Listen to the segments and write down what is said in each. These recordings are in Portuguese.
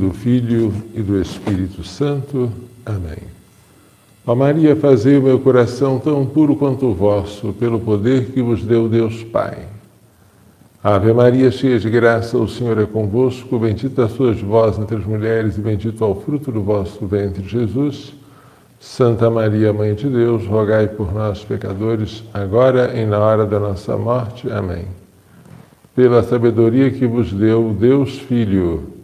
do Filho e do Espírito Santo. Amém. Ó Maria, fazei o meu coração tão puro quanto o vosso, pelo poder que vos deu Deus Pai. Ave Maria, cheia de graça, o Senhor é convosco, bendita sois vós entre as mulheres e bendito é o fruto do vosso ventre, Jesus. Santa Maria, Mãe de Deus, rogai por nós, pecadores, agora e na hora da nossa morte. Amém. Pela sabedoria que vos deu Deus Filho.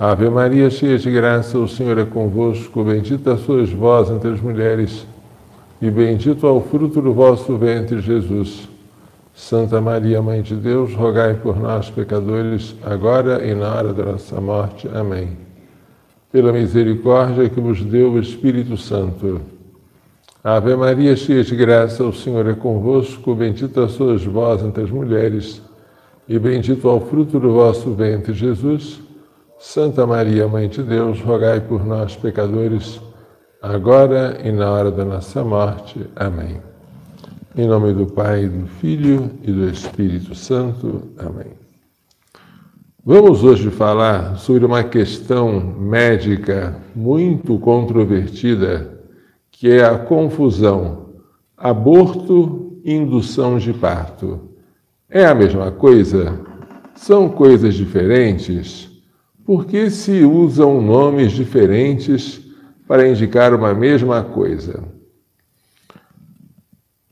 Ave Maria, cheia de graça, o Senhor é convosco, bendita sois vós entre as mulheres, e bendito é o fruto do vosso ventre, Jesus. Santa Maria, Mãe de Deus, rogai por nós, pecadores, agora e na hora da nossa morte. Amém. Pela misericórdia que vos deu o Espírito Santo. Ave Maria, cheia de graça, o Senhor é convosco, bendita sois vós entre as mulheres, e bendito é o fruto do vosso ventre, Jesus. Santa Maria, Mãe de Deus, rogai por nós, pecadores, agora e na hora da nossa morte. Amém. Em nome do Pai, do Filho e do Espírito Santo. Amém. Vamos hoje falar sobre uma questão médica muito controvertida, que é a confusão aborto e indução de parto. É a mesma coisa? São coisas diferentes? Por que se usam nomes diferentes para indicar uma mesma coisa?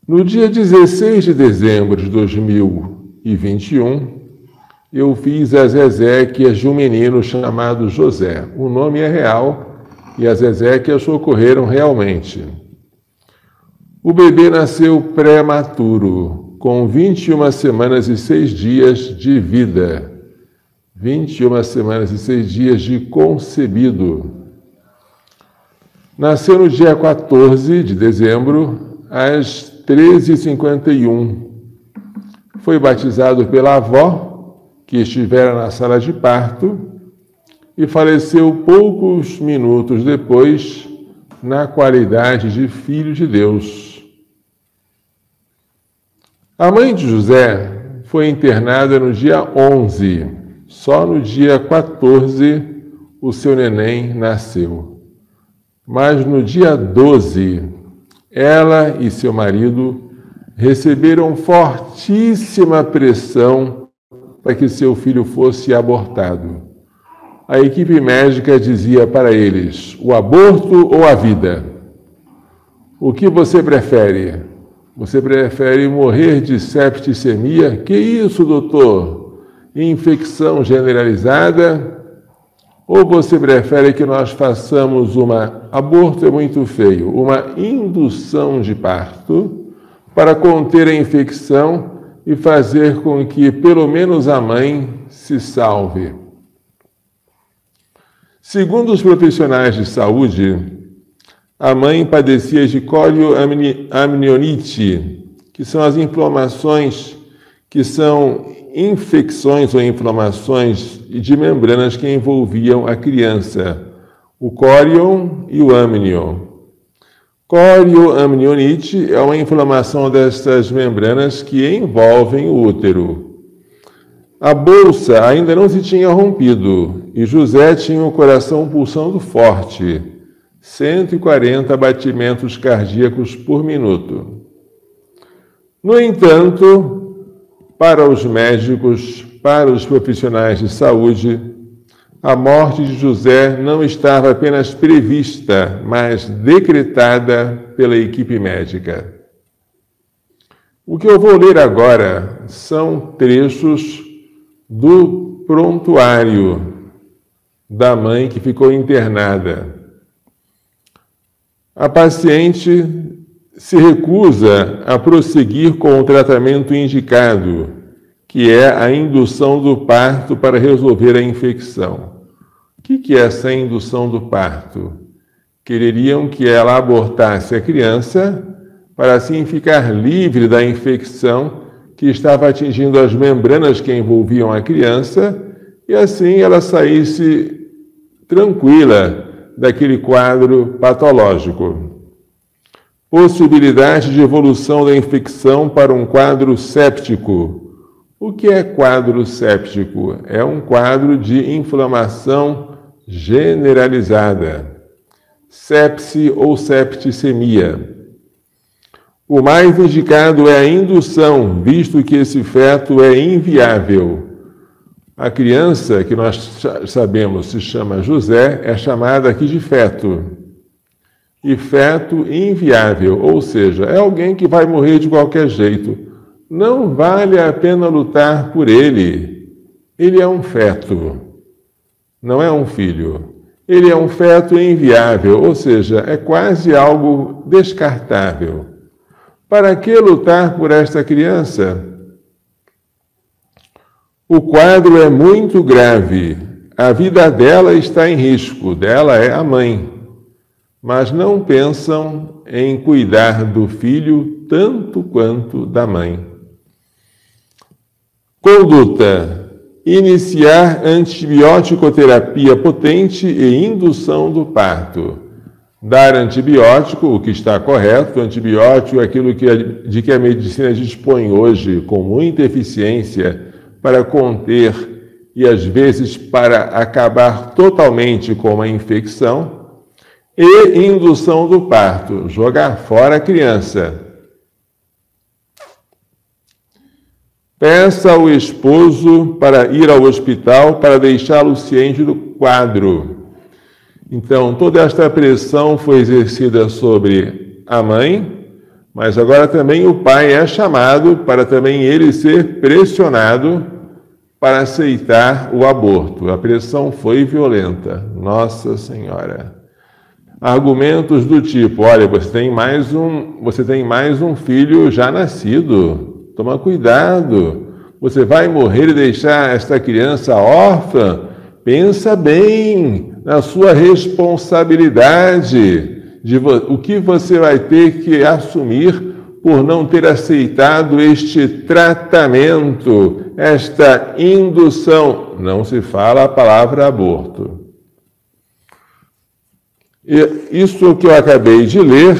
No dia 16 de dezembro de 2021, eu fiz as exéquias de um menino chamado José. O nome é real e as exéquias ocorreram realmente. O bebê nasceu prematuro, com 21 semanas e 6 dias de vida. 21 semanas e 6 dias de concebido. Nasceu no dia 14 de dezembro, às 13h51. Foi batizado pela avó, que estivera na sala de parto, e faleceu poucos minutos depois, na qualidade de filho de Deus. A mãe de José foi internada no dia 11. Só no dia 14 o seu neném nasceu. Mas no dia 12, ela e seu marido receberam fortíssima pressão para que seu filho fosse abortado. A equipe médica dizia para eles: o aborto ou a vida? O que você prefere? Você prefere morrer de septicemia? Que isso, doutor? Infecção generalizada? Ou você prefere que nós façamos aborto é muito feio, uma indução de parto para conter a infecção e fazer com que pelo menos a mãe se salve? Segundo os profissionais de saúde, a mãe padecia de corioamnionites, que são as inflamações que são infecções ou inflamações de membranas que envolviam a criança, o córion e o amnion. Corioamnionites é uma inflamação destas membranas que envolvem o útero. A bolsa ainda não se tinha rompido e José tinha o coração pulsando forte, 140 batimentos cardíacos por minuto. No entanto, para os médicos, para os profissionais de saúde, a morte de José não estava apenas prevista, mas decretada pela equipe médica. O que eu vou ler agora são trechos do prontuário da mãe que ficou internada. A paciente se recusa a prosseguir com o tratamento indicado, que é a indução do parto para resolver a infecção. O que é essa indução do parto? Quereriam que ela abortasse a criança para assim ficar livre da infecção que estava atingindo as membranas que envolviam a criança e assim ela saísse tranquila daquele quadro patológico. Possibilidade de evolução da infecção para um quadro séptico. O que é quadro séptico? É um quadro de inflamação generalizada, sepse ou septicemia. O mais indicado é a indução, visto que esse feto é inviável. A criança, que nós sabemos se chama José, é chamada aqui de feto. E feto inviável, ou seja, é alguém que vai morrer de qualquer jeito. Não vale a pena lutar por ele. Ele é um feto, não é um filho. Ele é um feto inviável, ou seja, é quase algo descartável. Para que lutar por esta criança? O quadro é muito grave. A vida dela está em risco. Dela é a mãe. Mas não pensam em cuidar do filho tanto quanto da mãe. Conduta: iniciar antibiótico-terapia potente e indução do parto. Dar antibiótico, o que está correto. Antibiótico é aquilo de que a medicina dispõe hoje com muita eficiência para conter e, às vezes, para acabar totalmente com uma infecção. E indução do parto, jogar fora a criança. Peça ao esposo para ir ao hospital para deixá-lo ciente do quadro. Então, toda esta pressão foi exercida sobre a mãe, mas agora também o pai é chamado para também ele ser pressionado para aceitar o aborto. A pressão foi violenta. Nossa Senhora. Argumentos do tipo: olha, você tem mais um filho já nascido. Toma cuidado. Você vai morrer e deixar esta criança órfã? Pensa bem na sua responsabilidade, o que você vai ter que assumir por não ter aceitado este tratamento, esta indução. Não se fala a palavra aborto. Isso que eu acabei de ler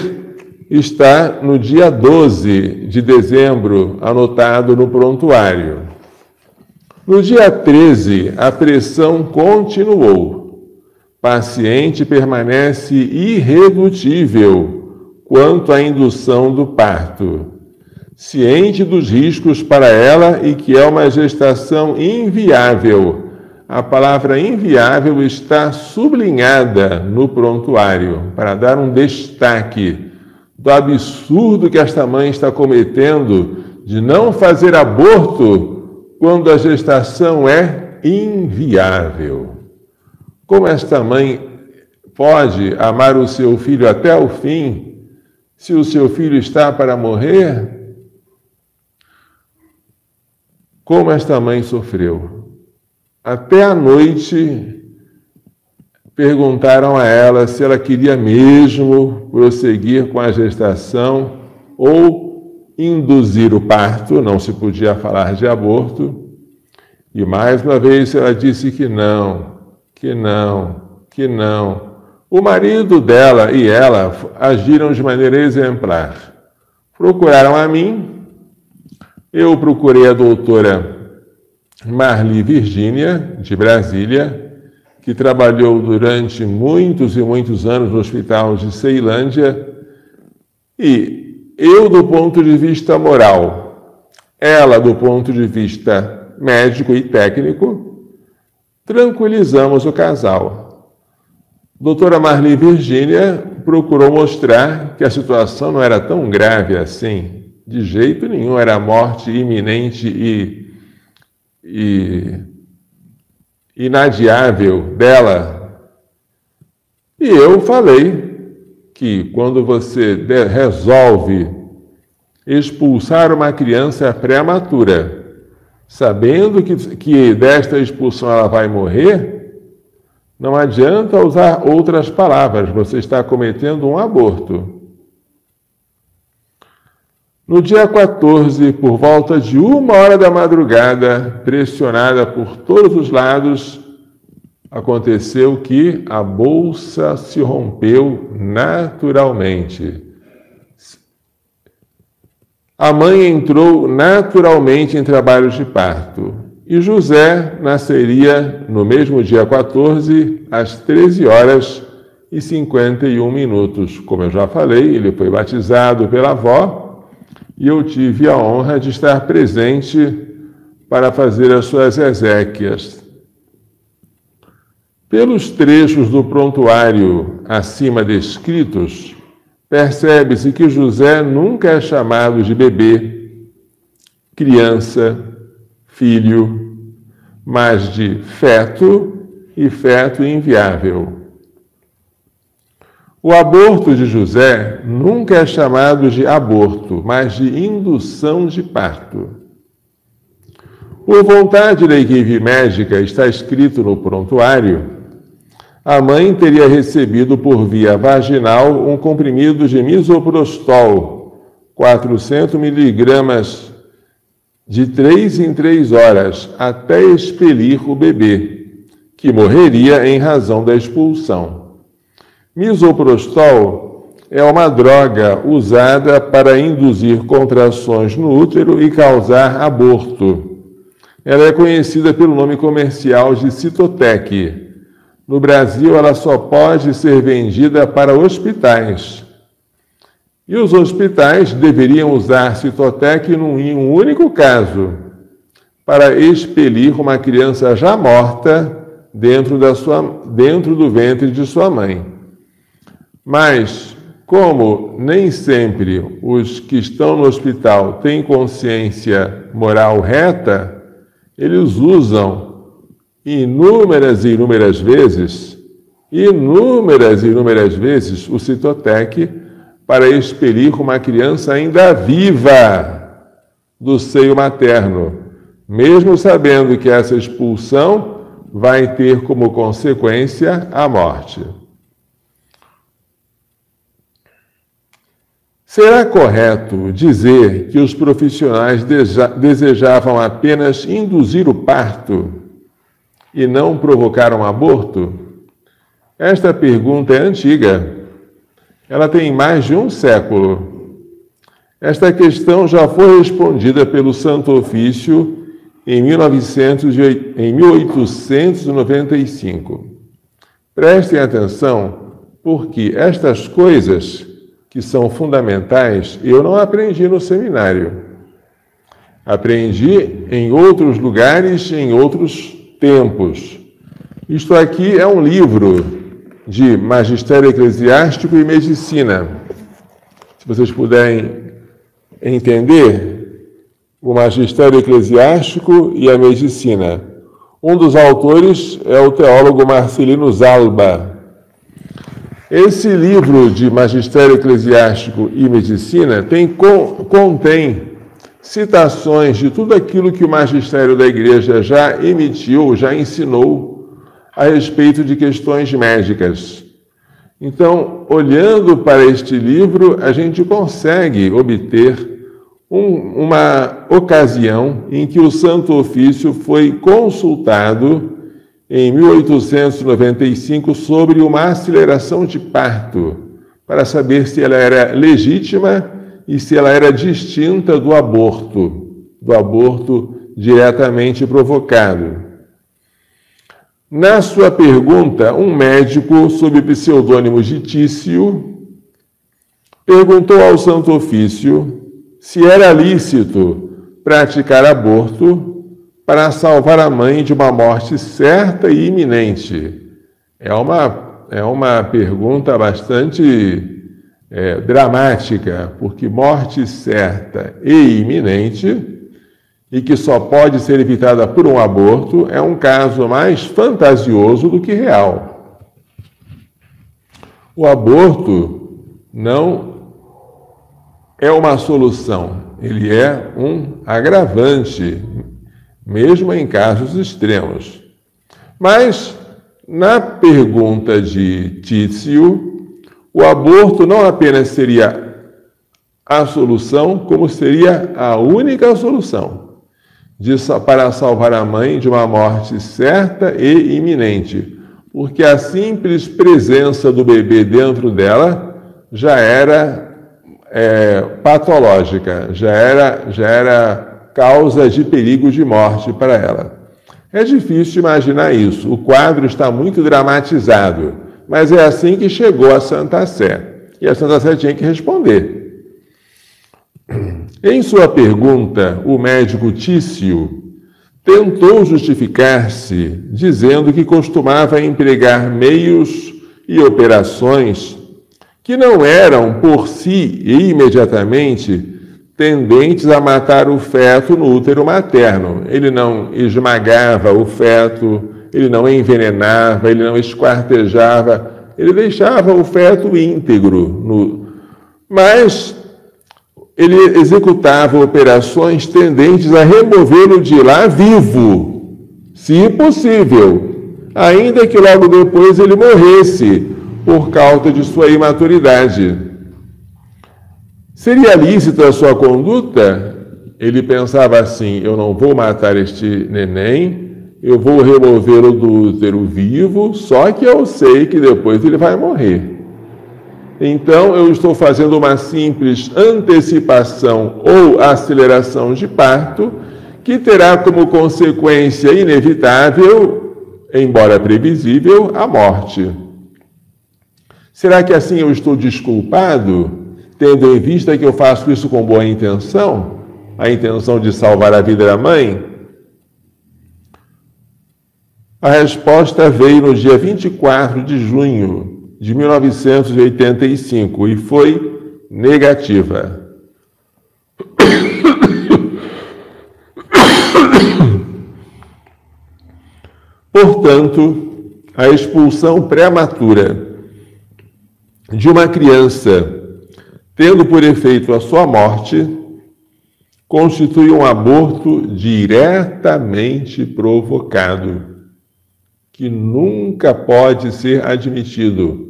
está no dia 12 de dezembro, anotado no prontuário. No dia 13, a pressão continuou. Paciente permanece irredutível quanto à indução do parto, ciente dos riscos para ela e que é uma gestação inviável. A palavra inviável está sublinhada no prontuário para dar um destaque do absurdo que esta mãe está cometendo de não fazer aborto quando a gestação é inviável. Como esta mãe pode amar o seu filho até o fim, se o seu filho está para morrer? Como esta mãe sofreu. Até à noite, perguntaram a ela se ela queria mesmo prosseguir com a gestação ou induzir o parto. Não se podia falar de aborto. E mais uma vez ela disse que não. O marido dela e ela agiram de maneira exemplar. Procuraram a mim, eu procurei a doutora Marli Virgínia, de Brasília, que trabalhou durante muitos e muitos anos no hospital de Ceilândia, e eu do ponto de vista moral, ela do ponto de vista médico e técnico, tranquilizamos o casal. Doutora Marli Virgínia procurou mostrar que a situação não era tão grave assim, de jeito nenhum, era a morte iminente e inadiável dela. E eu falei que quando você resolve expulsar uma criança prematura, sabendo que desta expulsão ela vai morrer, não adianta usar outras palavras, você está cometendo um aborto. No dia 14, por volta de 1h da madrugada, pressionada por todos os lados, aconteceu que a bolsa se rompeu naturalmente. A mãe entrou naturalmente em trabalho de parto E José nasceria no mesmo dia 14, às 13h51. Como eu já falei, ele foi batizado pela avó e eu tive a honra de estar presente para fazer as suas exéquias. Pelos trechos do prontuário acima descritos, percebe-se que José nunca é chamado de bebê, criança, filho, mas de feto e feto inviável. O aborto de José nunca é chamado de aborto, mas de indução de parto. Por vontade da equipe médica, está escrito no prontuário, a mãe teria recebido por via vaginal um comprimido de misoprostol, 400 miligramas, de 3 em 3 horas, até expelir o bebê, que morreria em razão da expulsão. Misoprostol é uma droga usada para induzir contrações no útero e causar aborto. Ela é conhecida pelo nome comercial de Cytotec. No Brasil, ela só pode ser vendida para hospitais. E os hospitais deveriam usar Cytotec em um único caso, para expelir uma criança já morta dentro do ventre de sua mãe. Mas, como nem sempre os que estão no hospital têm consciência moral reta, eles usam inúmeras vezes o Cytotec para expelir uma criança ainda viva do seio materno, mesmo sabendo que essa expulsão vai ter como consequência a morte. Será correto dizer que os profissionais desejavam apenas induzir o parto e não provocar um aborto? Esta pergunta é antiga. Ela tem mais de um século. Esta questão já foi respondida pelo Santo Ofício em 1895. Prestem atenção, porque estas coisas que são fundamentais eu não aprendi no seminário. Aprendi em outros lugares, em outros tempos. Isto aqui é um livro de Magistério Eclesiástico e Medicina. Se vocês puderem entender o Magistério Eclesiástico e a Medicina. Um dos autores é o teólogo Marcelino Zalba. Esse livro de Magistério Eclesiástico e Medicina contém citações de tudo aquilo que o magistério da Igreja já emitiu, já ensinou a respeito de questões médicas. Então, olhando para este livro, a gente consegue obter uma ocasião em que o Santo Ofício foi consultado em 1895 sobre uma aceleração de parto, para saber se ela era legítima e se ela era distinta do aborto diretamente provocado. Na sua pergunta, um médico, sob pseudônimo de Tício, perguntou ao Santo Ofício se era lícito praticar aborto para salvar a mãe de uma morte certa e iminente. É uma pergunta bastante dramática, porque morte certa e iminente, e que só pode ser evitada por um aborto, é um caso mais fantasioso do que real. O aborto não é uma solução, ele é um agravante, mesmo em casos extremos. Mas, na pergunta de Tício, o aborto não apenas seria a solução, como seria a única solução para salvar a mãe de uma morte certa e iminente, porque a simples presença do bebê dentro dela já era patológica, já era causa de perigo de morte para ela. É difícil imaginar isso. O quadro está muito dramatizado, mas é assim que chegou a Santa Sé. E a Santa Sé tinha que responder. Em sua pergunta, o médico Tício tentou justificar-se, dizendo que costumava empregar meios e operações que não eram, por si e imediatamente, tendentes a matar o feto no útero materno. Ele não esmagava o feto, ele não envenenava, ele não esquartejava, ele deixava o feto íntegro. Mas ele executava operações tendentes a removê-lo de lá vivo, se possível, ainda que logo depois ele morresse por causa de sua imaturidade. Seria lícita a sua conduta? Ele pensava assim: eu não vou matar este neném, eu vou removê-lo do útero vivo, só que eu sei que depois ele vai morrer. Então eu estou fazendo uma simples antecipação ou aceleração de parto, que terá como consequência inevitável, embora previsível, a morte. Será que assim eu estou desculpado, tendo em vista que eu faço isso com boa intenção, a intenção de salvar a vida da mãe? A resposta veio no dia 24 de junho de 1985 e foi negativa. Portanto, a expulsão prematura de uma criança, tendo por efeito a sua morte, constitui um aborto diretamente provocado, que nunca pode ser admitido,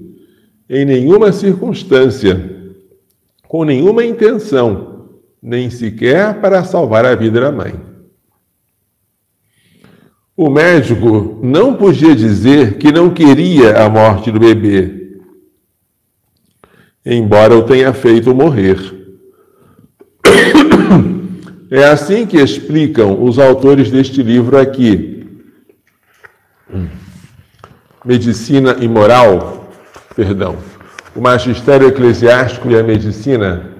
em nenhuma circunstância, com nenhuma intenção, nem sequer para salvar a vida da mãe. O médico não podia dizer que não queria a morte do bebê, embora o tenha feito morrer. É assim que explicam os autores deste livro aqui. Medicina e Moral, o Magistério Eclesiástico e a Medicina,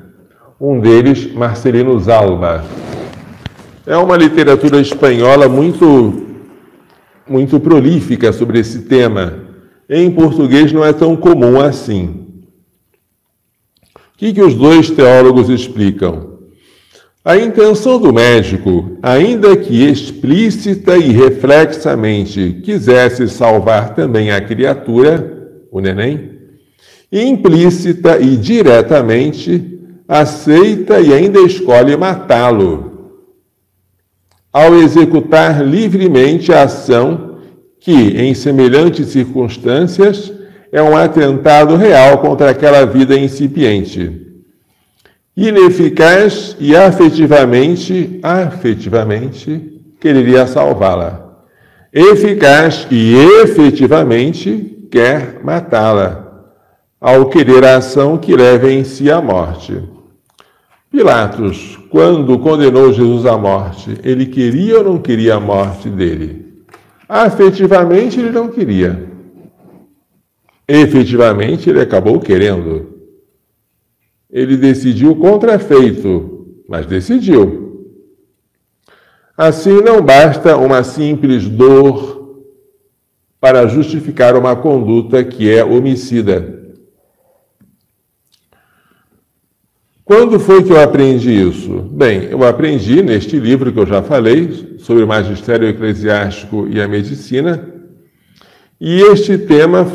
um deles, Marcelino Zalba. É uma literatura espanhola muito prolífica sobre esse tema. Em português não é tão comum assim. O que os dois teólogos explicam? A intenção do médico, ainda que explícita e reflexamente, quisesse salvar também a criatura, o neném, implícita e diretamente, aceita e ainda escolhe matá-lo, ao executar livremente a ação que, em semelhantes circunstâncias, é um atentado real contra aquela vida incipiente. Ineficaz e afetivamente quereria salvá-la. Eficaz e efetivamente quer matá-la, ao querer a ação que leve em si à morte. Pilatos, quando condenou Jesus à morte, ele queria ou não queria a morte dele? Afetivamente ele não queria. Efetivamente, ele acabou querendo. Ele decidiu contrafeito, mas decidiu. Assim, não basta uma simples dor para justificar uma conduta que é homicida. Quando foi que eu aprendi isso? Bem, eu aprendi neste livro que eu já falei, sobre o Magistério Eclesiástico e a Medicina, e este tema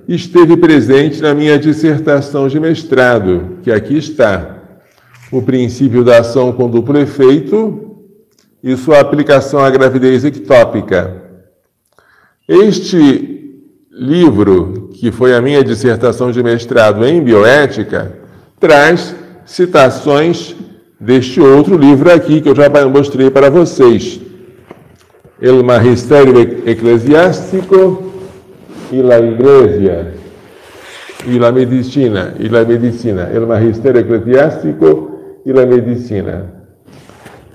esteve presente na minha dissertação de mestrado, que aqui está. O princípio da ação com duplo efeito e sua aplicação à gravidez ectópica. Este livro, que foi a minha dissertação de mestrado em bioética, traz citações deste outro livro aqui, que eu já mostrei para vocês. El Magisterio Eclesiástico y la Iglesia y la Medicina, el Magisterio Eclesiástico y la Medicina.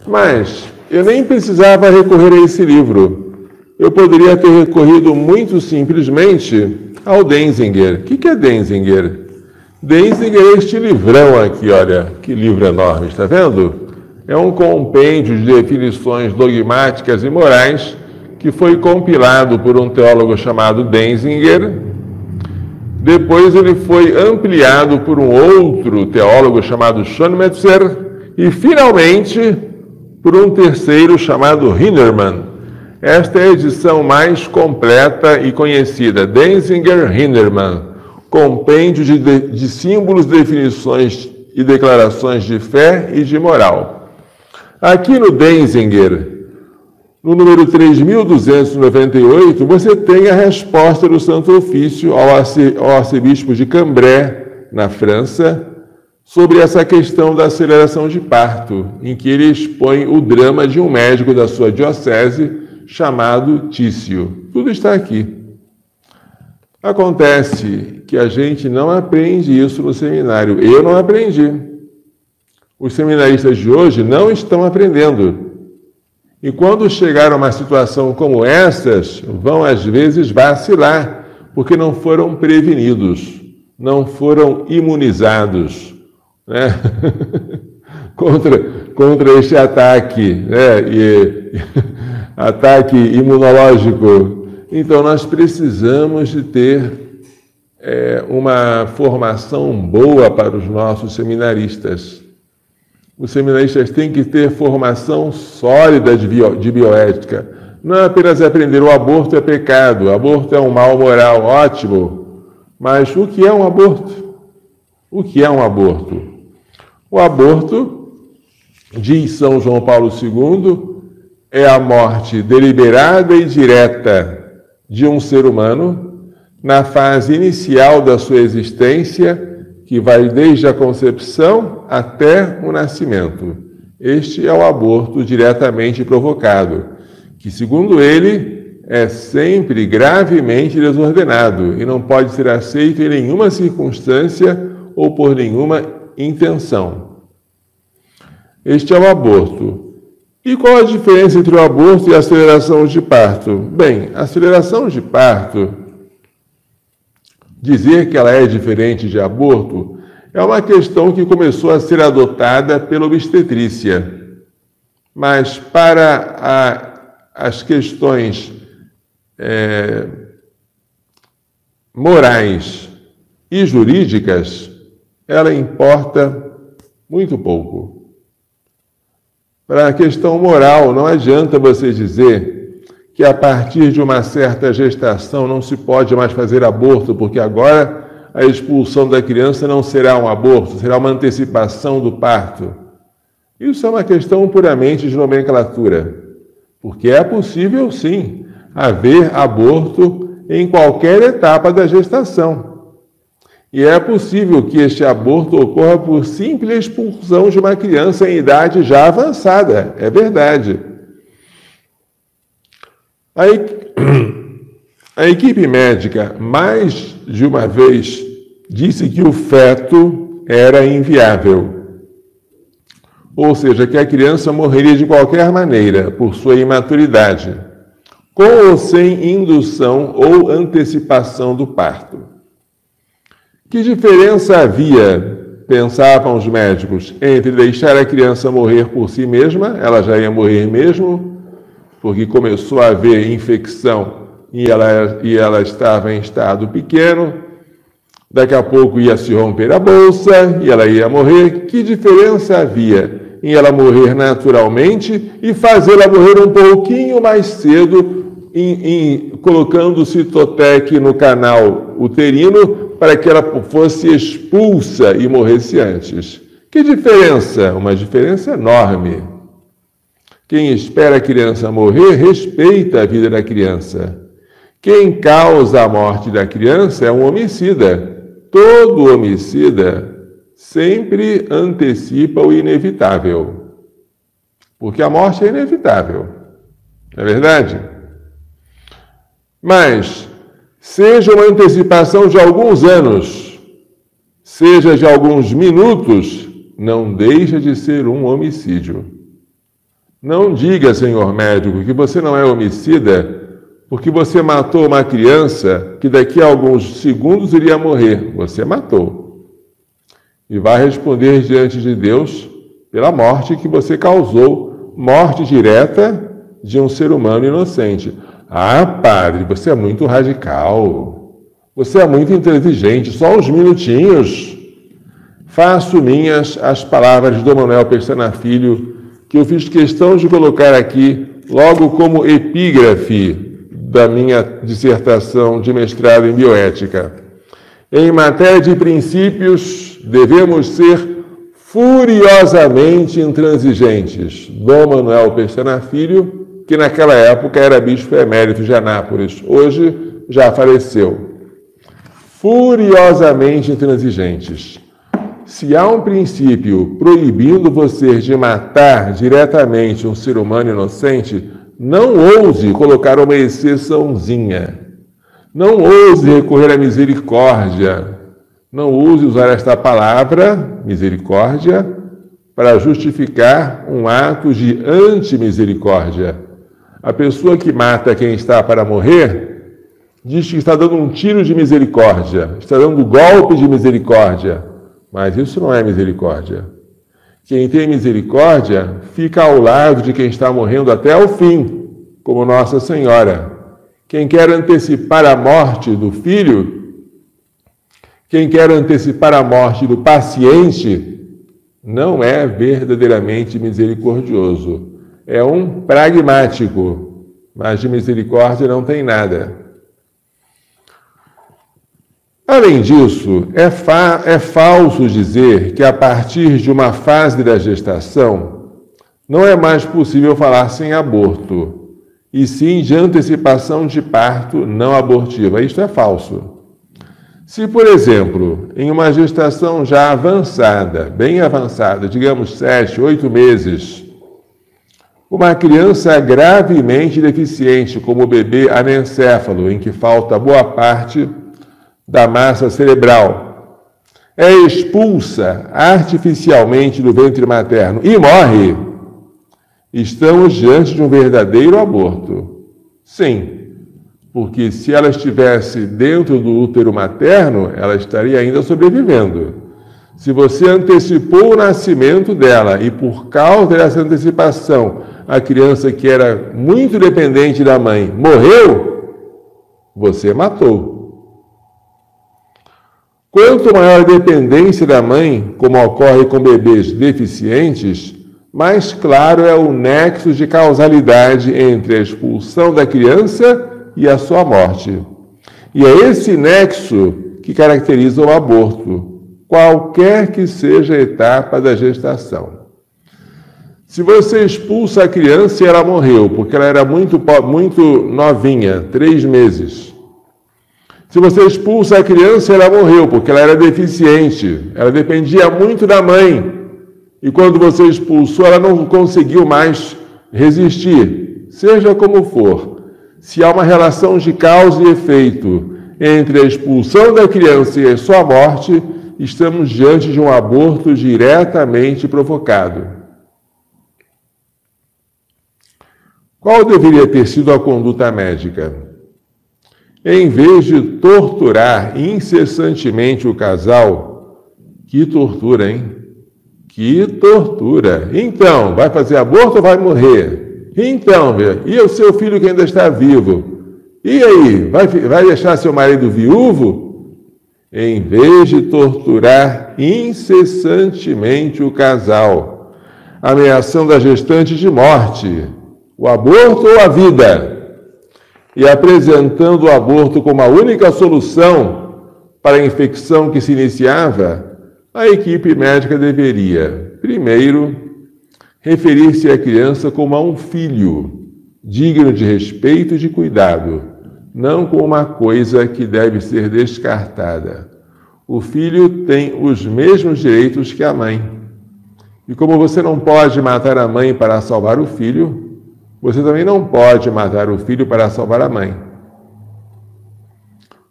Mas eu nem precisava recorrer a esse livro. Eu poderia ter recorrido muito simplesmente ao Denzinger. O que é Denzinger? Denzinger é este livrão aqui, olha, que livro enorme, está vendo? É um compêndio de definições dogmáticas e morais que foi compilado por um teólogo chamado Denzinger. Depois ele foi ampliado por um outro teólogo chamado Schönmetzer e, finalmente, por um terceiro chamado Hinnermann. Esta é a edição mais completa e conhecida, Denzinger-Hinnermann, compêndio de símbolos, definições e declarações de fé e de moral. Aqui no Denzinger, no número 3.298, você tem a resposta do Santo Ofício ao arcebispo de Cambrai, na França, sobre essa questão da aceleração de parto, em que ele expõe o drama de um médico da sua diocese chamado Tício. Tudo está aqui. Acontece que a gente não aprende isso no seminário. Eu não aprendi. Os seminaristas de hoje não estão aprendendo. E quando chegar a uma situação como essas, vão às vezes vacilar, porque não foram prevenidos, não foram imunizados, né? contra este ataque, né? Ataque imunológico. Então nós precisamos de ter uma formação boa para os nossos seminaristas. Os seminaristas têm que ter formação sólida de bioética. Não apenas aprender o aborto é pecado, o aborto é um mal moral, ótimo. Mas o que é um aborto? O que é um aborto? O aborto, diz São João Paulo II, é a morte deliberada e direta de um ser humano na fase inicial da sua existência, que vai desde a concepção até o nascimento. Este é o aborto diretamente provocado, que, segundo ele, é sempre gravemente desordenado e não pode ser aceito em nenhuma circunstância ou por nenhuma intenção. Este é o aborto. E qual a diferença entre o aborto e a aceleração de parto? Bem, a aceleração de parto, dizer que ela é diferente de aborto, é uma questão que começou a ser adotada pela obstetrícia. Mas para as questões morais e jurídicas, ela importa muito pouco. Para a questão moral, não adianta você dizer que a partir de uma certa gestação não se pode mais fazer aborto, porque agora a expulsão da criança não será um aborto, será uma antecipação do parto. Isso é uma questão puramente de nomenclatura, porque é possível, sim, haver aborto em qualquer etapa da gestação. E é possível que este aborto ocorra por simples expulsão de uma criança em idade já avançada, é verdade. A equipe médica, mais de uma vez, disse que o feto era inviável. Ou seja, que a criança morreria de qualquer maneira, por sua imaturidade, com ou sem indução ou antecipação do parto. Que diferença havia, pensavam os médicos, entre deixar a criança morrer por si mesma, ela já ia morrer mesmo, porque começou a haver infecção e ela estava em estado pequeno, daqui a pouco ia se romper a bolsa e ela ia morrer. Que diferença havia em ela morrer naturalmente e fazê-la morrer um pouquinho mais cedo, colocando o Citotec no canal uterino para que ela fosse expulsa e morresse antes? Que diferença? Uma diferença enorme. Quem espera a criança morrer, respeita a vida da criança. Quem causa a morte da criança é um homicida. Todo homicida sempre antecipa o inevitável. Porque a morte é inevitável. Não é verdade? Mas, seja uma antecipação de alguns anos, seja de alguns minutos, não deixa de ser um homicídio. Não diga, senhor médico, que você não é homicida porque você matou uma criança que daqui a alguns segundos iria morrer. Você matou. E vai responder diante de Deus pela morte que você causou, morte direta de um ser humano inocente. Ah, padre, você é muito radical. Você é muito inteligente. Só uns minutinhos. Faço minhas as palavras de Dom Manuel Pestana Filho, que eu fiz questão de colocar aqui logo como epígrafe da minha dissertação de mestrado em bioética. Em matéria de princípios, devemos ser furiosamente intransigentes. Dom Manuel Pestana Filho, que naquela época era bispo emérito de Anápolis, hoje já faleceu. Furiosamente intransigentes. Se há um princípio proibindo você de matar diretamente um ser humano inocente, não ouse colocar uma exceçãozinha. Não ouse recorrer à misericórdia. Não use usar esta palavra, misericórdia, para justificar um ato de antimisericórdia. A pessoa que mata quem está para morrer diz que está dando um tiro de misericórdia, está dando golpe de misericórdia. Mas isso não é misericórdia. Quem tem misericórdia fica ao lado de quem está morrendo até o fim, como Nossa Senhora. Quem quer antecipar a morte do filho, quem quer antecipar a morte do paciente, não é verdadeiramente misericordioso. É um pragmático, mas de misericórdia não tem nada. Além disso, é falso dizer que a partir de uma fase da gestação não é mais possível falar sem aborto, e sim de antecipação de parto não abortiva. Isto é falso. Se, por exemplo, em uma gestação já avançada, bem avançada, digamos 7, 8 meses, uma criança gravemente deficiente, como o bebê anencéfalo, em que falta boa parte da massa cerebral, é expulsa artificialmente do ventre materno e morre, estamos diante de um verdadeiro aborto. Sim, porque se ela estivesse dentro do útero materno, ela estaria ainda sobrevivendo. Se você antecipou o nascimento dela e por causa dessa antecipação, a criança que era muito dependente da mãe morreu, você matou. Quanto maior a dependência da mãe, como ocorre com bebês deficientes, mais claro é o nexo de causalidade entre a expulsão da criança e a sua morte. E é esse nexo que caracteriza o aborto, qualquer que seja a etapa da gestação. Se você expulsa a criança e ela morreu, porque ela era muito novinha, 3 meses. Se você expulsa a criança, ela morreu, porque ela era deficiente. Ela dependia muito da mãe. E quando você expulsou, ela não conseguiu mais resistir. Seja como for, se há uma relação de causa e efeito entre a expulsão da criança e a sua morte, estamos diante de um aborto diretamente provocado. Qual deveria ter sido a conduta médica? Em vez de torturar incessantemente o casal, que tortura, hein? Que tortura! Então, vai fazer aborto ou vai morrer? Então, e o seu filho que ainda está vivo? E aí, vai deixar seu marido viúvo? Em vez de torturar incessantemente o casal, ameaçando a gestante de morte, o aborto ou a vida, e apresentando o aborto como a única solução para a infecção que se iniciava, a equipe médica deveria, primeiro, referir-se à criança como a um filho, digno de respeito e de cuidado, não como uma coisa que deve ser descartada. O filho tem os mesmos direitos que a mãe. E como você não pode matar a mãe para salvar o filho, você também não pode matar o filho para salvar a mãe.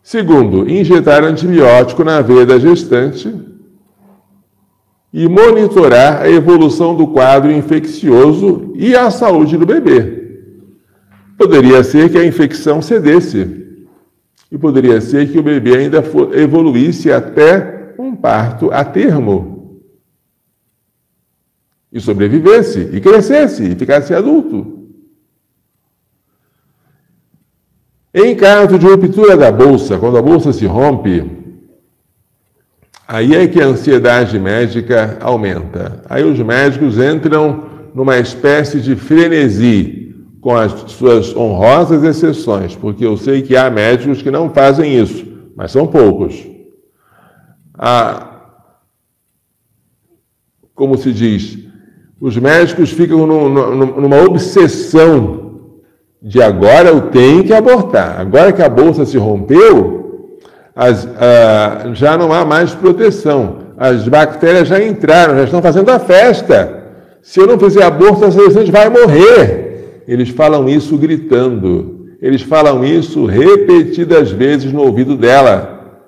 Segundo, injetar antibiótico na veia da gestante e monitorar a evolução do quadro infeccioso e a saúde do bebê. Poderia ser que a infecção cedesse, e poderia ser que o bebê ainda evoluísse até um parto a termo, e sobrevivesse, e crescesse, e ficasse adulto. Em caso de ruptura da bolsa, quando a bolsa se rompe, aí é que a ansiedade médica aumenta. Aí os médicos entram numa espécie de frenesi, com as suas honrosas exceções, porque eu sei que há médicos que não fazem isso, mas são poucos. Como se diz, os médicos ficam numa obsessão de agora eu tenho que abortar. Agora que a bolsa se rompeu, já não há mais proteção. As bactérias já entraram, já estão fazendo a festa. Se eu não fizer aborto, essa adolescente vai morrer. Eles falam isso gritando. Eles falam isso repetidas vezes no ouvido dela.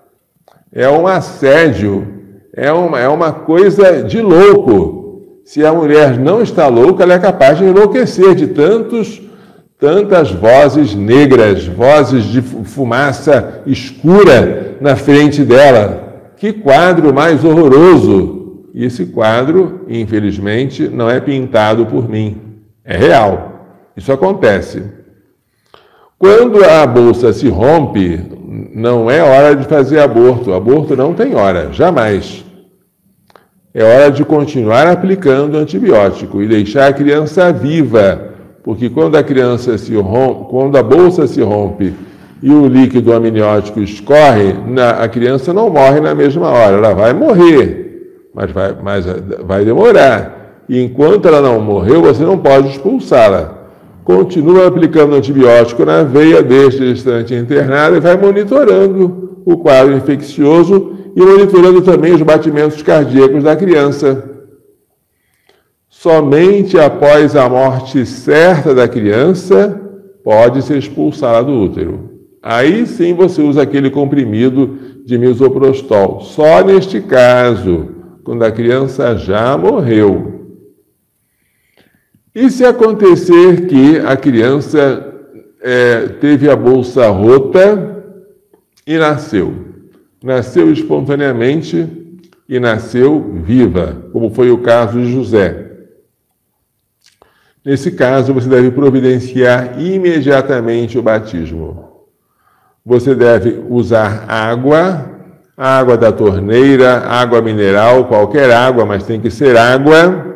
É um assédio. É uma coisa de louco. Se a mulher não está louca, ela é capaz de enlouquecer de tantas vozes negras, vozes de fumaça escura na frente dela. Que quadro mais horroroso! E esse quadro, infelizmente, não é pintado por mim. É real. Isso acontece. Quando a bolsa se rompe, não é hora de fazer aborto. Aborto não tem hora, jamais. É hora de continuar aplicando antibiótico e deixar a criança viva, porque quando a criança quando a bolsa se rompe e o líquido amniótico escorre, a criança não morre na mesma hora, ela vai morrer, mas vai demorar. E enquanto ela não morreu, você não pode expulsá-la. Continua aplicando antibiótico na veia, deixa a gestante internada e vai monitorando o quadro infeccioso e monitorando também os batimentos cardíacos da criança. Somente após a morte certa da criança pode ser expulsada do útero. Aí sim você usa aquele comprimido de misoprostol. Só neste caso, quando a criança já morreu. E se acontecer que a criança teve a bolsa rota e nasceu? Nasceu espontaneamente e nasceu viva, como foi o caso de José. Nesse caso, você deve providenciar imediatamente o batismo. Você deve usar água da torneira, água mineral, qualquer água, mas tem que ser água,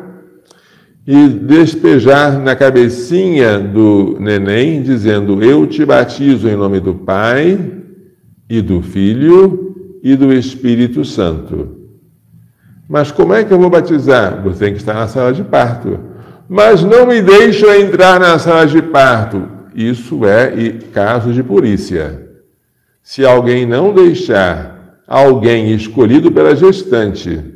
e despejar na cabecinha do neném, dizendo: eu te batizo em nome do Pai e do Filho e do Espírito Santo. Mas como é que eu vou batizar? Você tem que estar na sala de parto. Mas não me deixam entrar na sala de parto. Isso é caso de polícia. Se alguém não deixar alguém escolhido pela gestante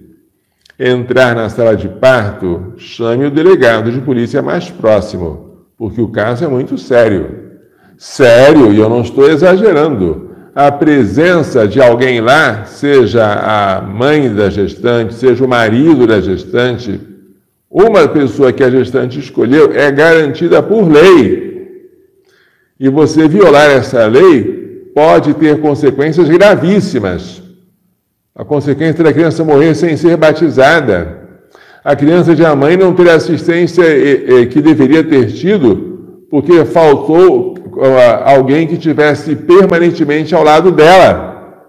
entrar na sala de parto, chame o delegado de polícia mais próximo, porque o caso é muito sério. Sério, e eu não estou exagerando. A presença de alguém lá, seja a mãe da gestante, seja o marido da gestante, uma pessoa que a gestante escolheu é garantida por lei. E você violar essa lei pode ter consequências gravíssimas. A consequência da criança morrer sem ser batizada. A criança de a mãe não ter a assistência que deveria ter tido, porque faltou alguém que estivesse permanentemente ao lado dela.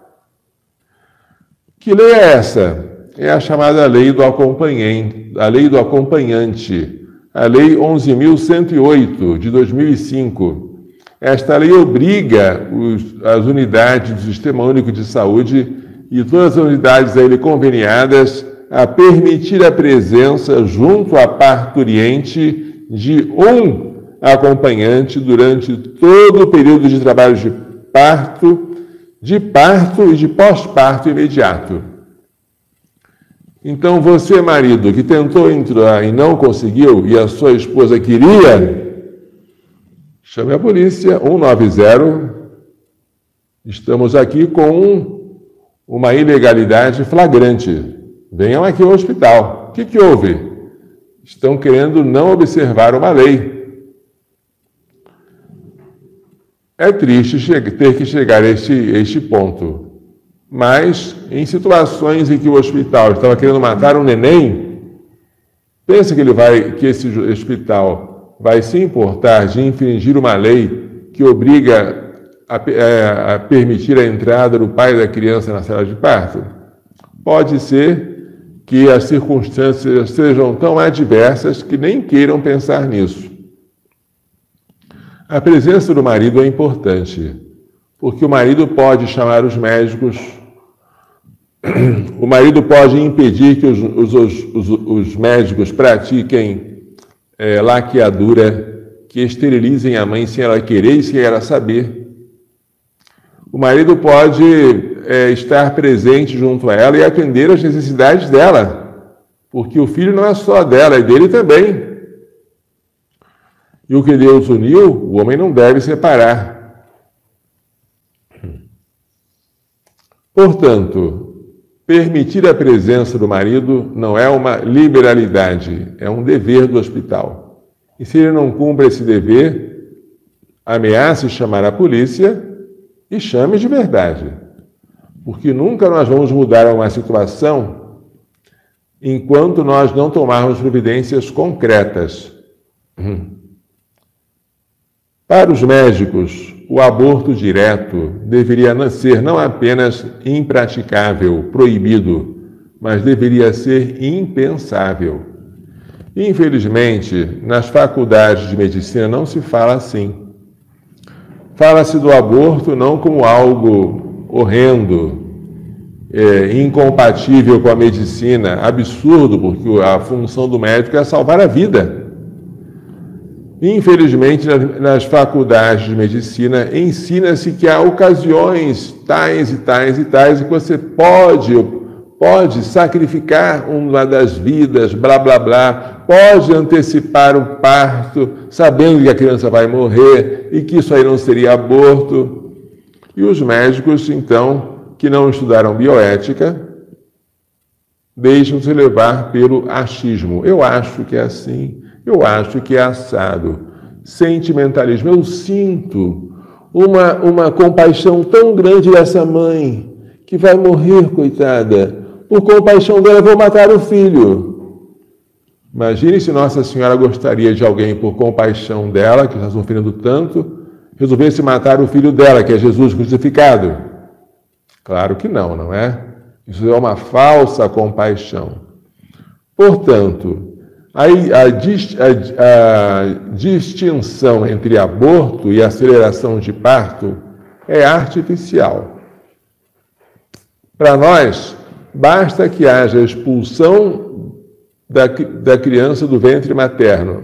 Que lei é essa? É a chamada lei do acompanhante, a lei do acompanhante, a lei 11.108 de 2005. Esta lei obriga as unidades do Sistema Único de Saúde e todas as unidades a ele conveniadas a permitir a presença junto à parturiente de um acompanhante durante todo o período de trabalho de parto e de pós-parto imediato. Então, você, marido, que tentou entrar e não conseguiu, e a sua esposa queria, chame a polícia, 190. Estamos aqui com uma ilegalidade flagrante. venham aqui ao hospital. O que houve? Estão querendo não observar uma lei. É triste ter que chegar a este ponto. Mas, em situações em que o hospital estava querendo matar um neném, pensa que esse hospital vai se importar de infringir uma lei que obriga a permitir a entrada do pai da criança na sala de parto? Pode ser que as circunstâncias sejam tão adversas que nem queiram pensar nisso. A presença do marido é importante, porque o marido pode chamar os médicos, o marido pode impedir que os médicos pratiquem laqueadura, que esterilizem a mãe sem ela querer e sem ela saber. O marido pode estar presente junto a ela e atender às necessidades dela, porque o filho não é só dela, é dele também. E o que Deus uniu, o homem não deve separar. Portanto, permitir a presença do marido não é uma liberalidade, é um dever do hospital. E se ele não cumpre esse dever, ameace chamar a polícia e chame de verdade. Porque nunca nós vamos mudar uma situação enquanto nós não tomarmos providências concretas. Para os médicos, o aborto direto deveria ser não apenas impraticável, proibido, mas deveria ser impensável. Infelizmente, nas faculdades de medicina não se fala assim. Fala-se do aborto não como algo horrendo, incompatível com a medicina, absurdo, porque a função do médico é salvar a vida. Infelizmente, nas faculdades de medicina, ensina-se que há ocasiões tais e tais e tais, e que você pode sacrificar uma das vidas, blá, blá, blá, pode antecipar o parto, sabendo que a criança vai morrer, e que isso aí não seria aborto. E os médicos, então, que não estudaram bioética, deixam-se levar pelo achismo. Eu acho que é assim. Eu acho que é assado. Sentimentalismo. Eu sinto uma compaixão tão grande dessa mãe que vai morrer, coitada. Por compaixão dela, eu vou matar o filho. Imagine se Nossa Senhora gostaria de alguém, por compaixão dela, que está sofrendo tanto, resolvesse matar o filho dela, que é Jesus crucificado. Claro que não, não é? Isso é uma falsa compaixão. Portanto, a distinção entre aborto e aceleração de parto é artificial. Para nós, basta que haja expulsão da criança do ventre materno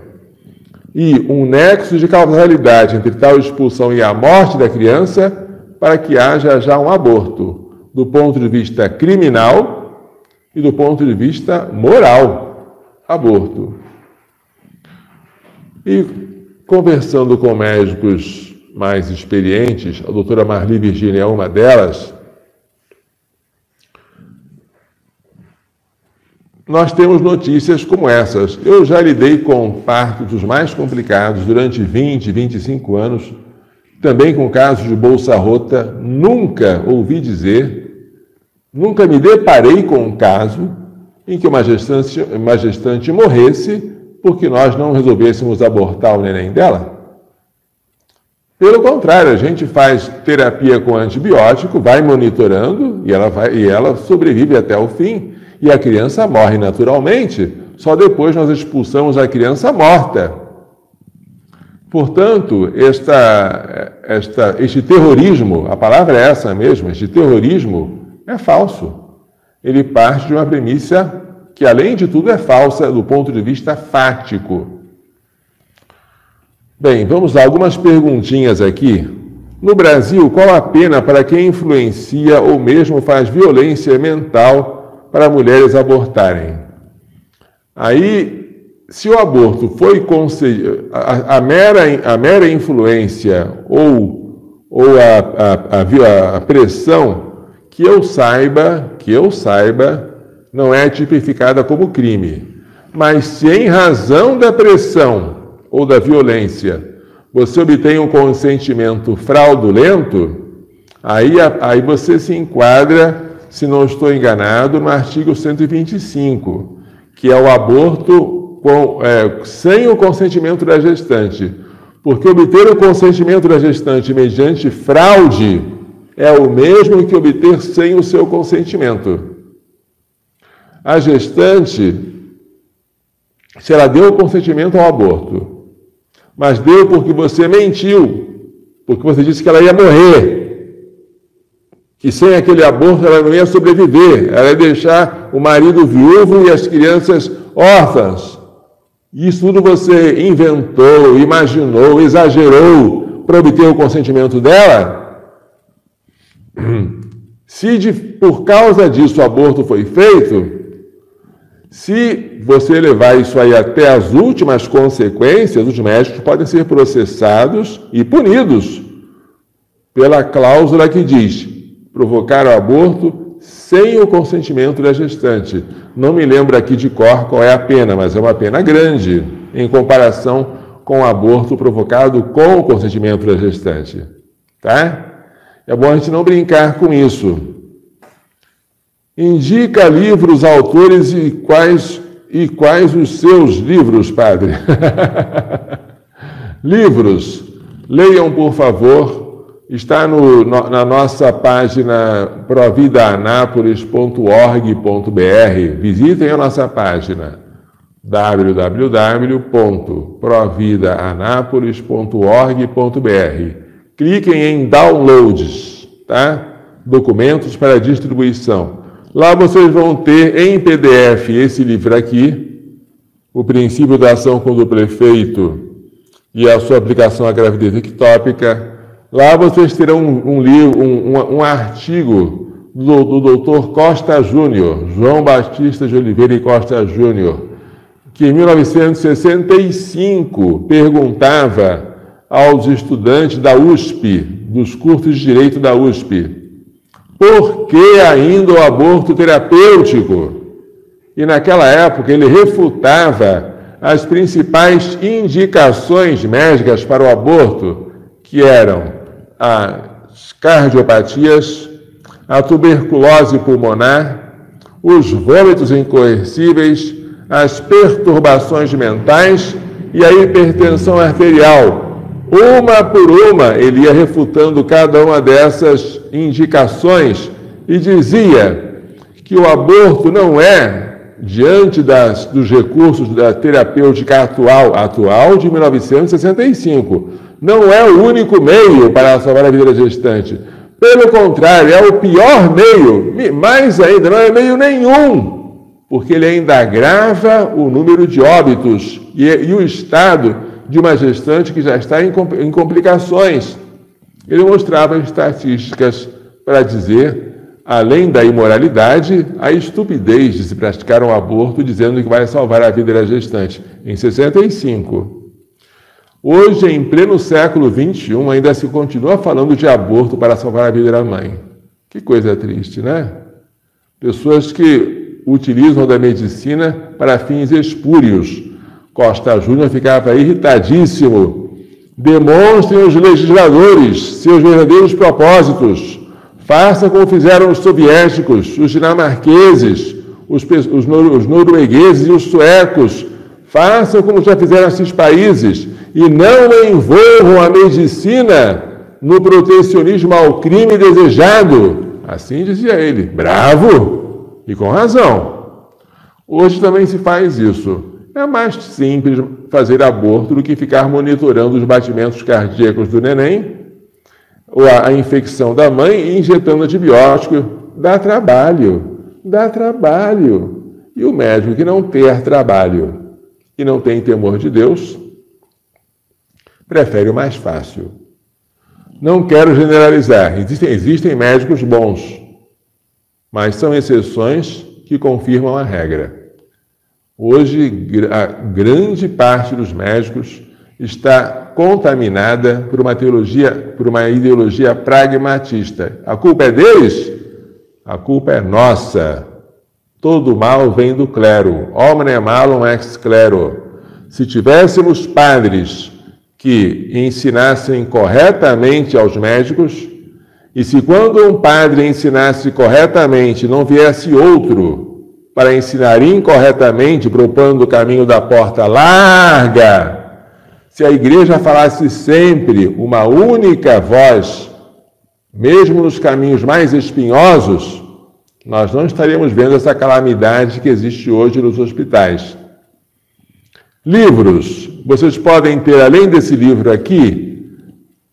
e um nexo de causalidade entre tal expulsão e a morte da criança para que haja já um aborto, do ponto de vista criminal e do ponto de vista moral. Aborto. E conversando com médicos mais experientes, a doutora Marli Virgínia é uma delas, nós temos notícias como essas. Eu já lidei com partos dos mais complicados durante 20, 25 anos, também com casos de bolsa rota, nunca ouvi dizer, nunca me deparei com um caso em que uma gestante morresse porque nós não resolvêssemos abortar o neném dela. Pelo contrário, a gente faz terapia com antibiótico, vai monitorando e ela sobrevive até o fim e a criança morre naturalmente. Só depois nós expulsamos a criança morta. Portanto, este terrorismo, a palavra é essa mesmo, este terrorismo é falso. Ele parte de uma premissa que, além de tudo, é falsa do ponto de vista fático. Bem, vamos lá, algumas perguntinhas aqui. No Brasil, qual a pena para quem influencia ou mesmo faz violência mental para mulheres abortarem? Aí, se o aborto foi concedido, a mera influência ou a pressão, que eu saiba, não é tipificada como crime. Mas se em razão da pressão ou da violência você obtém um consentimento fraudulento, aí você se enquadra, se não estou enganado, no artigo 125, que é o aborto sem o consentimento da gestante. Porque obter o consentimento da gestante mediante fraude é o mesmo que obter sem o seu consentimento. A gestante, se ela deu o consentimento ao aborto, mas deu porque você mentiu, porque você disse que ela ia morrer, que sem aquele aborto ela não ia sobreviver, ela ia deixar o marido viúvo e as crianças órfãs. Isso tudo você inventou, imaginou, exagerou para obter o consentimento dela. Se por causa disso o aborto foi feito, se você levar isso aí até as últimas consequências, os médicos podem ser processados e punidos pela cláusula que diz provocar o aborto sem o consentimento da gestante. Não me lembro aqui de cor qual é a pena, mas é uma pena grande em comparação com o aborto provocado com o consentimento da gestante. Tá? É bom a gente não brincar com isso. Indica livros, autores e quais os seus livros, padre? Livros. Leiam, por favor. Está na nossa página providaanápolis.org.br. Visitem a nossa página www.providaanápolis.org.br. Cliquem em downloads, tá? Documentos para distribuição. Lá vocês vão ter em PDF esse livro aqui, O Princípio da Ação com o Duplo Efeito e a sua aplicação à gravidez ectópica. Lá vocês terão um artigo do Dr. Costa Júnior, João Batista de Oliveira e Costa Júnior, que em 1965 perguntava aos estudantes da USP, dos cursos de Direito da USP, por que ainda o aborto terapêutico? E naquela época ele refutava as principais indicações médicas para o aborto, que eram as cardiopatias, a tuberculose pulmonar, os vômitos incoercíveis, as perturbações mentais e a hipertensão arterial. Uma por uma, ele ia refutando cada uma dessas indicações e dizia que o aborto não é, diante dos recursos da terapêutica atual de 1965, não é o único meio para salvar a vida da gestante. Pelo contrário, é o pior meio, mais ainda, não é meio nenhum, porque ele ainda agrava o número de óbitos e o estado de uma gestante que já está em complicações. Ele mostrava estatísticas para dizer, além da imoralidade, a estupidez de se praticar um aborto dizendo que vai salvar a vida da gestante. Em 65. Hoje, em pleno século XXI, ainda se continua falando de aborto para salvar a vida da mãe. Que coisa triste, né? Pessoas que utilizam da medicina para fins espúrios. Costa Júnior ficava irritadíssimo. Demonstrem os legisladores seus verdadeiros propósitos. Faça como fizeram os soviéticos, os dinamarqueses, os noruegueses e os suecos. Façam como já fizeram esses países e não envolvam a medicina no protecionismo ao crime desejado. Assim dizia ele. Bravo! E com razão. Hoje também se faz isso. É mais simples fazer aborto do que ficar monitorando os batimentos cardíacos do neném, ou a infecção da mãe e injetando antibiótico. Dá trabalho. E o médico que não ter trabalho e não tem temor de Deus, prefere o mais fácil. Não quero generalizar. Existem médicos bons, mas são exceções que confirmam a regra. Hoje, a grande parte dos médicos está contaminada por uma ideologia pragmatista. A culpa é deles? A culpa é nossa. Todo mal vem do clero. Omne malum ex clero. Se tivéssemos padres que ensinassem corretamente aos médicos, e se quando um padre ensinasse corretamente não viesse outro para ensinar incorretamente, propondo o caminho da porta larga, se a igreja falasse sempre uma única voz, mesmo nos caminhos mais espinhosos, nós não estaríamos vendo essa calamidade que existe hoje nos hospitais. Livros. Vocês podem ter, além desse livro aqui,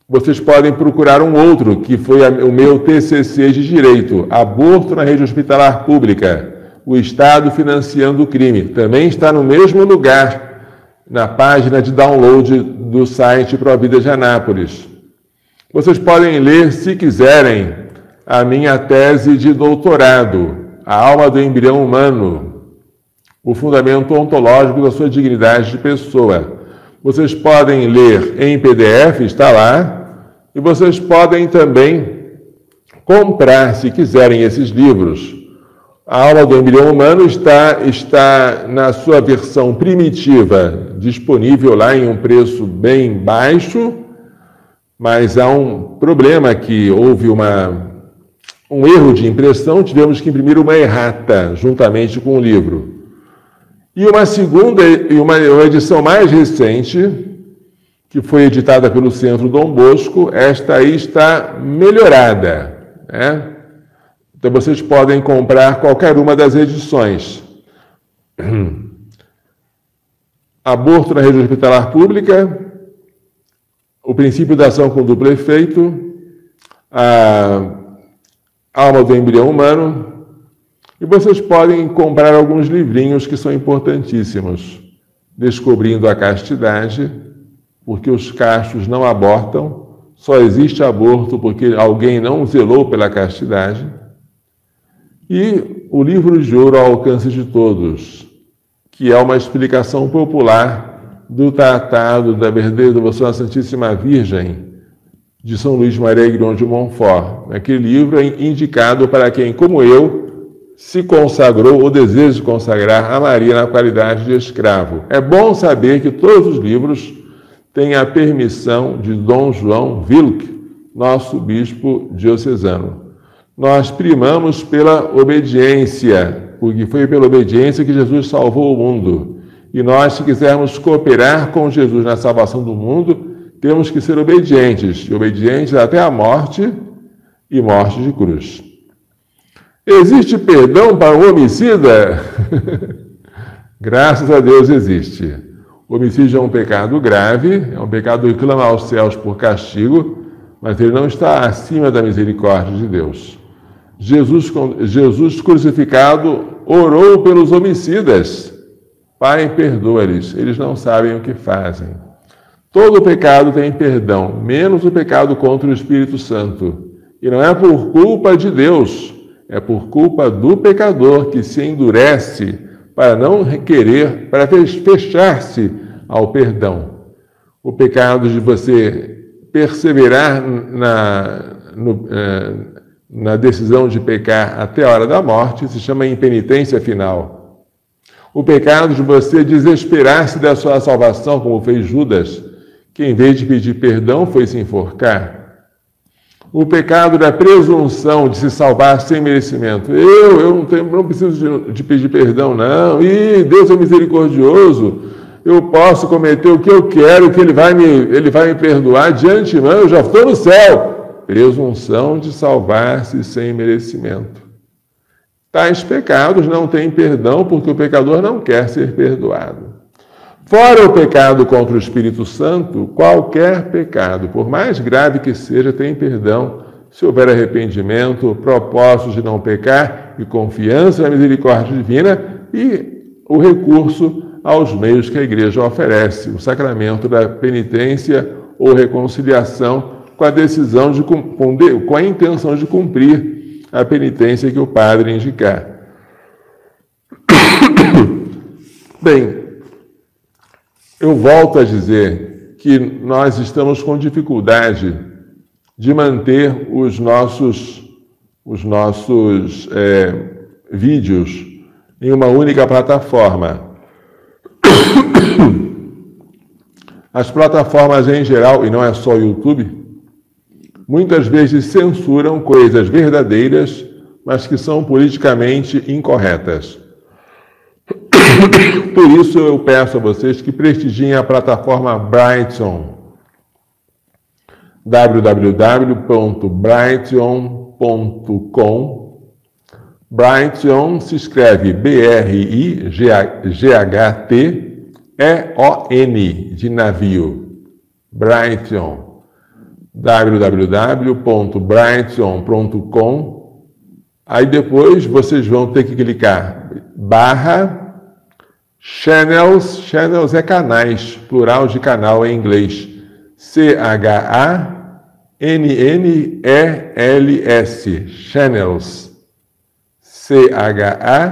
vocês podem procurar um outro, que foi o meu TCC de Direito, Aborto na Rede Hospitalar Pública, o Estado financiando o crime. Também está no mesmo lugar, na página de download do site Provida de Anápolis. Vocês podem ler, se quiserem, a minha tese de doutorado, A Alma do Embrião Humano, o fundamento ontológico da sua dignidade de pessoa. Vocês podem ler em PDF, está lá, e vocês podem também comprar, se quiserem, esses livros. A Alma do Embrião Humano está na sua versão primitiva, disponível lá em um preço bem baixo, mas há um problema que houve um erro de impressão, tivemos que imprimir uma errata juntamente com o livro. E uma segunda, e uma edição mais recente, que foi editada pelo Centro Dom Bosco, esta aí está melhorada, né? Então vocês podem comprar qualquer uma das edições. Aborto na Rede Hospitalar Pública, O Princípio da Ação com Duplo Efeito, A Alma do Embrião Humano, e vocês podem comprar alguns livrinhos que são importantíssimos. Descobrindo a Castidade, porque os castos não abortam, só existe aborto porque alguém não zelou pela castidade. E o Livro de Ouro ao Alcance de Todos, que é uma explicação popular do Tratado da Verdadeira Devoção à Santíssima Virgem, de São Luís Maria Grignon de Montfort. Aquele livro é indicado para quem, como eu, se consagrou ou deseja se consagrar a Maria na qualidade de escravo. É bom saber que todos os livros têm a permissão de Dom João Wilk, nosso bispo diocesano. Nós primamos pela obediência, porque foi pela obediência que Jesus salvou o mundo. E nós, se quisermos cooperar com Jesus na salvação do mundo, temos que ser obedientes, e obedientes até a morte e morte de cruz. Existe perdão para o homicida? Graças a Deus existe. O homicídio é um pecado grave, é um pecado que clama aos céus por castigo, mas ele não está acima da misericórdia de Deus. Jesus crucificado orou pelos homicidas. Pai, perdoa-lhes, eles não sabem o que fazem. Todo pecado tem perdão, menos o pecado contra o Espírito Santo. E não é por culpa de Deus, é por culpa do pecador que se endurece para não querer, para fechar-se ao perdão. O pecado de você perseverar na decisão de pecar até a hora da morte se chama impenitência final. O pecado de você desesperar-se da sua salvação, como fez Judas, que em vez de pedir perdão foi se enforcar. O pecado da presunção de se salvar sem merecimento. Eu não preciso de pedir perdão, não. E Deus é misericordioso. Eu posso cometer o que eu quero, que Ele vai me perdoar de antemão. Eu já estou no céu. Presunção de salvar-se sem merecimento. Tais pecados não têm perdão porque o pecador não quer ser perdoado. Fora o pecado contra o Espírito Santo, qualquer pecado, por mais grave que seja, tem perdão, se houver arrependimento, propósito de não pecar e confiança na misericórdia divina e o recurso aos meios que a Igreja oferece, o sacramento da penitência ou reconciliação com a decisão com a intenção de cumprir a penitência que o padre indicar. Bem, eu volto a dizer que nós estamos com dificuldade de manter os nossos vídeos em uma única plataforma. As plataformas em geral, e não é só o YouTube, muitas vezes censuram coisas verdadeiras, mas que são politicamente incorretas. Por isso eu peço a vocês que prestigiem a plataforma Brighteon, www.brighteon.com. Brighteon se escreve B-R-I-G-H-T-E-O-N, de navio. Brighteon. www.brighteon.com. Aí depois vocês vão ter que clicar /channels, channels é canais, plural de canal em inglês, C-H-A-N-N-E-L-S, channels, C-H-A-N-N-E-L-S,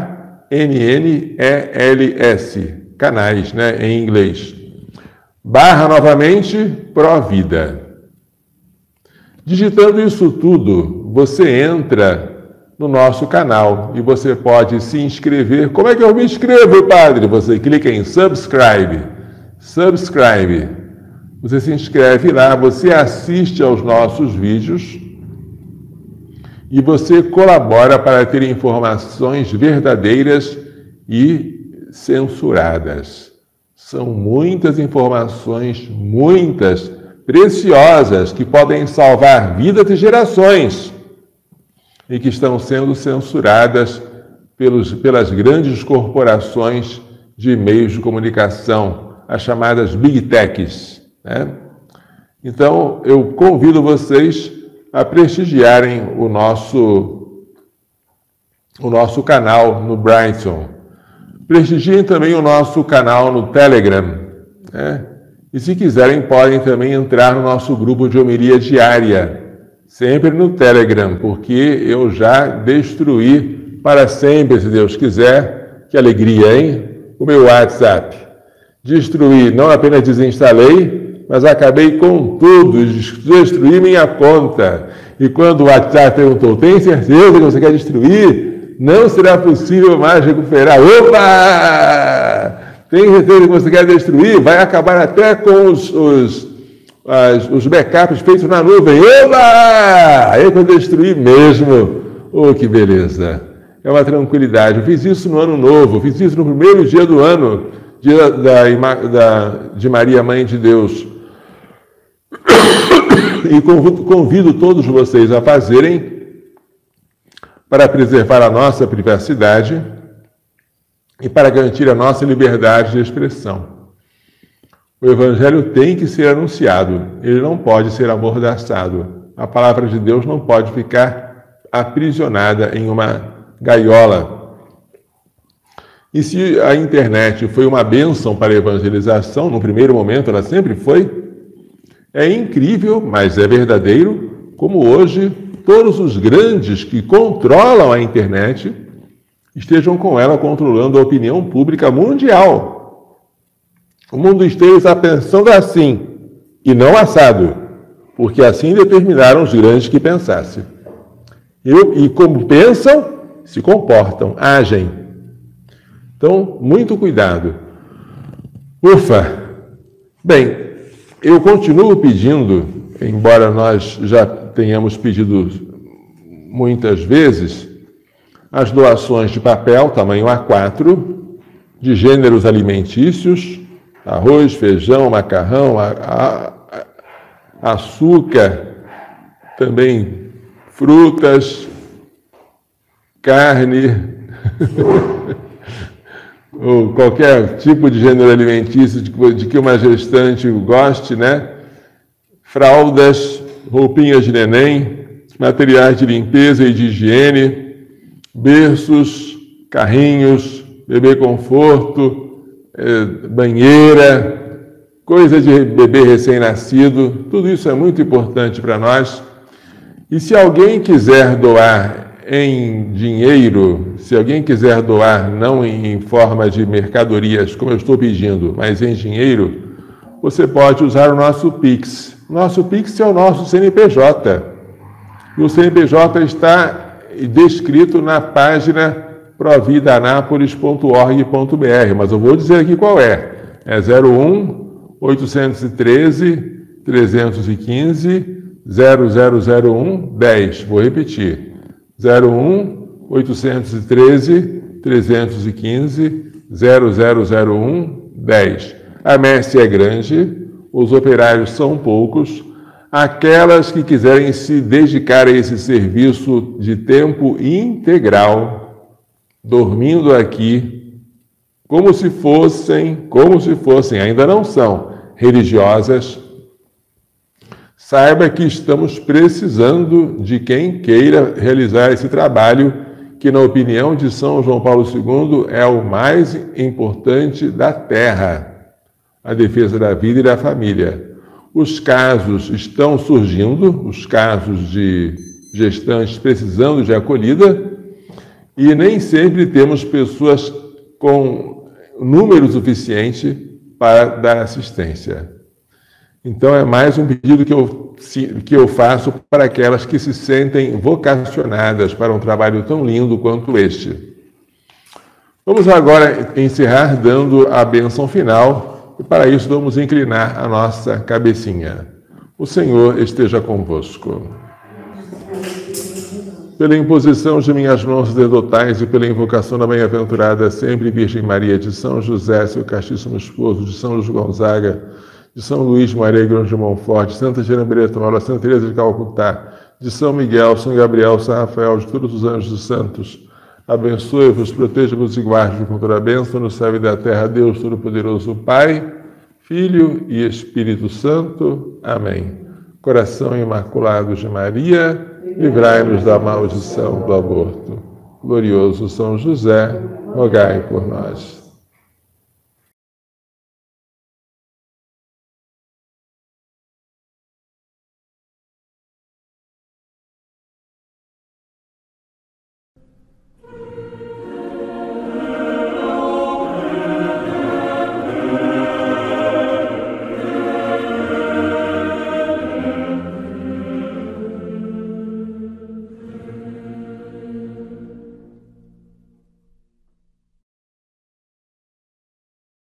canais, né, em inglês. Novamente, Provida. Digitando isso tudo, você entra no nosso canal e você pode se inscrever. Como é que eu me inscrevo, padre? Você clica em subscribe. Subscribe. Você se inscreve lá, você assiste aos nossos vídeos e você colabora para ter informações verdadeiras e censuradas. São muitas informações, muitas, preciosas, que podem salvar vidas e gerações e que estão sendo censuradas pelas grandes corporações de meios de comunicação, as chamadas Big Techs, né? Então, eu convido vocês a prestigiarem o nosso canal no Brighteon. Prestigiem também o nosso canal no Telegram, né? E se quiserem, podem também entrar no nosso grupo de homilia diária, sempre no Telegram, porque eu já destruí para sempre, se Deus quiser. Que alegria, hein? O meu WhatsApp. Destruí, não apenas desinstalei, mas acabei com tudo, destruí minha conta. E quando o WhatsApp perguntou, tem certeza que você quer destruir? Não será possível mais recuperar. Opa! Tem certeza que você quer destruir? Vai acabar até com os backups feitos na nuvem. Oba! Aí eu destruí mesmo. Oh, que beleza. É uma tranquilidade. Eu fiz isso no ano novo, eu fiz isso no primeiro dia do ano, dia de Maria, Mãe de Deus. E convido todos vocês a fazerem para preservar a nossa privacidade e para garantir a nossa liberdade de expressão. O Evangelho tem que ser anunciado, ele não pode ser amordaçado. A palavra de Deus não pode ficar aprisionada em uma gaiola. E se a internet foi uma bênção para a evangelização, no primeiro momento ela sempre foi, é incrível, mas é verdadeiro, como hoje todos os grandes que controlam a internet estejam com ela controlando a opinião pública mundial. O mundo inteiro está pensando assim, e não assado, porque assim determinaram os grandes que pensassem. E como pensam, se comportam, agem. Então, muito cuidado. Ufa! Bem, eu continuo pedindo, embora nós já tenhamos pedido muitas vezes, as doações de papel, tamanho A4, de gêneros alimentícios, arroz, feijão, macarrão, açúcar, também frutas, carne, ou qualquer tipo de gênero alimentício de que uma gestante goste, né? Fraldas, roupinhas de neném, materiais de limpeza e de higiene, berços, carrinhos, bebê conforto, banheira, coisa de bebê recém-nascido, tudo isso é muito importante para nós. E se alguém quiser doar em dinheiro, se alguém quiser doar não em forma de mercadorias, como eu estou pedindo, mas em dinheiro, você pode usar o nosso Pix. Nosso Pix é o nosso CNPJ. E o CNPJ está descrito na página providanapolis.org.br, mas eu vou dizer aqui qual é. É 01 813 315 0001 10. Vou repetir. 01 813 315 0001 10. A messe é grande, os operários são poucos. Aquelas que quiserem se dedicar a esse serviço de tempo integral, dormindo aqui, como se fossem, ainda não são religiosas, saiba que estamos precisando de quem queira realizar esse trabalho, que, na opinião de São João Paulo II, é o mais importante da Terra, a defesa da vida e da família. Os casos estão surgindo, os casos de gestantes precisando de acolhida, e nem sempre temos pessoas com número suficiente para dar assistência. Então, é mais um pedido que eu faço para aquelas que se sentem vocacionadas para um trabalho tão lindo quanto este. Vamos agora encerrar dando a bênção final, e para isso vamos inclinar a nossa cabecinha. O Senhor esteja convosco. Pela imposição de minhas mãos sacerdotais e pela invocação da bem-aventurada sempre Virgem Maria, de São José, seu castíssimo esposo, de São Luís Gonzaga, de São Luís Maria Grande de Montfort, de Santa Genevieve Tomaula, Santa Teresa de Calcutá, de São Miguel, São Gabriel, São Rafael, de todos os anjos e santos, abençoe-vos, proteja-vos e guarde-vos com toda a bênção no céu e da terra, Deus Todo-Poderoso, Pai, Filho e Espírito Santo. Amém. Coração Imaculado de Maria, livrai-nos da maldição do aborto. Glorioso São José, rogai por nós.